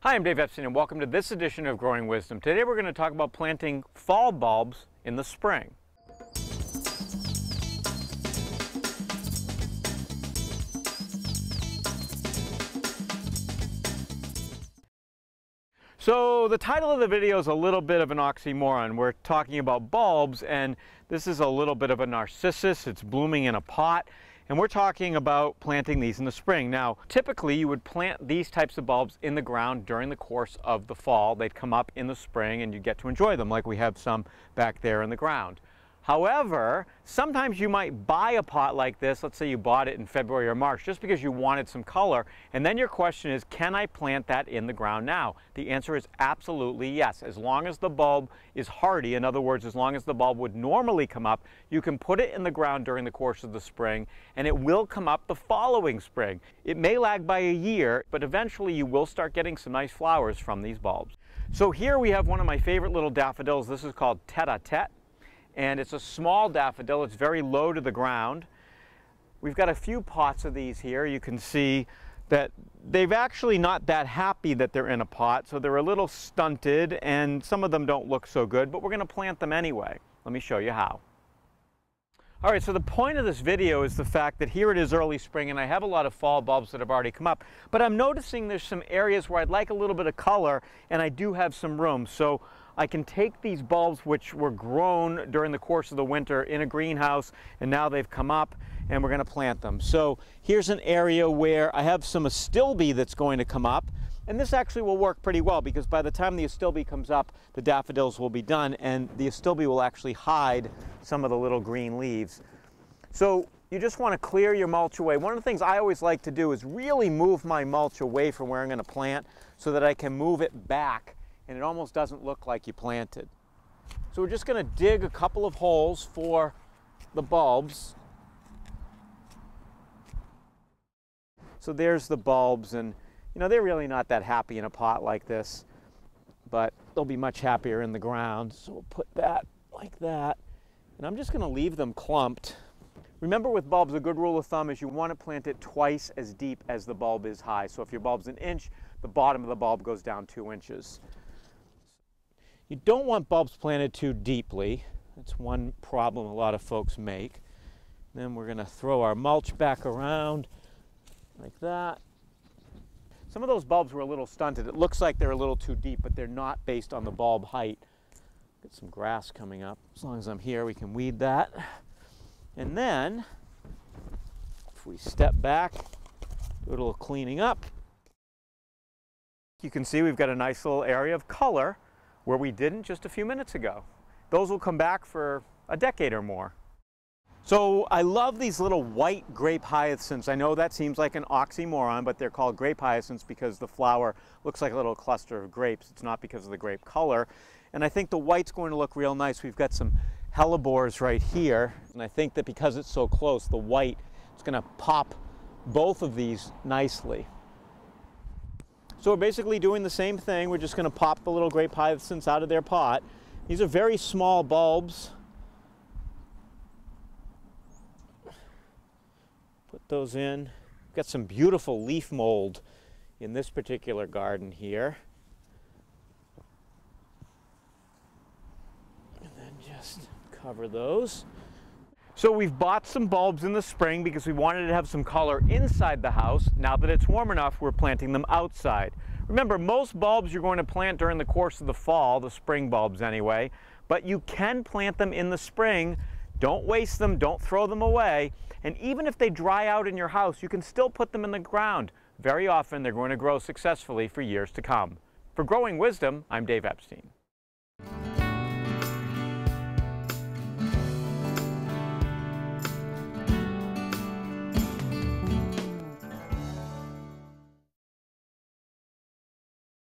Hi, I'm Dave Epstein and welcome to this edition of Growing Wisdom. Today we're going to talk about planting fall bulbs in the spring. So the title of the video is a little bit of an oxymoron. We're talking about bulbs, and this is a little bit of a narcissus. It's blooming in a pot. And we're talking about planting these in the spring. Now, typically you would plant these types of bulbs in the ground during the course of the fall. They'd come up in the spring and you get to enjoy them, like we have some back there in the ground. However, sometimes you might buy a pot like this, let's say you bought it in February or March, just because you wanted some color, and then your question is, can I plant that in the ground now? The answer is absolutely yes. As long as the bulb is hardy, in other words, as long as the bulb would normally come up, you can put it in the ground during the course of the spring, and it will come up the following spring. It may lag by a year, but eventually you will start getting some nice flowers from these bulbs. So here we have one of my favorite little daffodils. This is called Tete-a-Tete. And it's a small daffodil. It's very low to the ground. We've got a few pots of these here. You can see that they've actually not that happy that they're in a pot, so they're a little stunted and some of them don't look so good, but we're going to plant them anyway. Let me show you how. All right, so the point of this video is the fact that here it is early spring and I have a lot of fall bulbs that have already come up, but I'm noticing there's some areas where I'd like a little bit of color and I do have some room. So I can take these bulbs which were grown during the course of the winter in a greenhouse and now they've come up and we're going to plant them. So here's an area where I have some astilbe that's going to come up, and this actually will work pretty well because by the time the astilbe comes up, the daffodils will be done and the astilbe will actually hide some of the little green leaves. So you just want to clear your mulch away. One of the things I always like to do is really move my mulch away from where I'm going to plant so that I can move it back and it almost doesn't look like you planted. So we're just going to dig a couple of holes for the bulbs. So there's the bulbs, and you know, they're really not that happy in a pot like this, but they'll be much happier in the ground. So we'll put that like that, and I'm just going to leave them clumped. Remember, with bulbs, a good rule of thumb is you want to plant it twice as deep as the bulb is high. So if your bulb's an inch, the bottom of the bulb goes down 2 inches. You don't want bulbs planted too deeply. That's one problem a lot of folks make. Then we're going to throw our mulch back around like that. Some of those bulbs were a little stunted. It looks like they're a little too deep, but they're not based on the bulb height. Get some grass coming up. As long as I'm here, we can weed that. And then, if we step back, do a little cleaning up, you can see we've got a nice little area of color where we didn't just a few minutes ago. Those will come back for a decade or more. So I love these little white grape hyacinths. I know that seems like an oxymoron, but they're called grape hyacinths because the flower looks like a little cluster of grapes. It's not because of the grape color. And I think the white's going to look real nice. We've got some hellebores right here, and I think that because it's so close, the white is going to pop both of these nicely. So we're basically doing the same thing. We're just going to pop the little grape hyacinths out of their pot. These are very small bulbs. Put those in. We've got some beautiful leaf mold in this particular garden here. And then just cover those. So we've bought some bulbs in the spring because we wanted to have some color inside the house. Now that it's warm enough, we're planting them outside. Remember, most bulbs you're going to plant during the course of the fall, the spring bulbs anyway, but you can plant them in the spring. Don't waste them, don't throw them away. And even if they dry out in your house, you can still put them in the ground. Very often they're going to grow successfully for years to come. For Growing Wisdom, I'm Dave Epstein.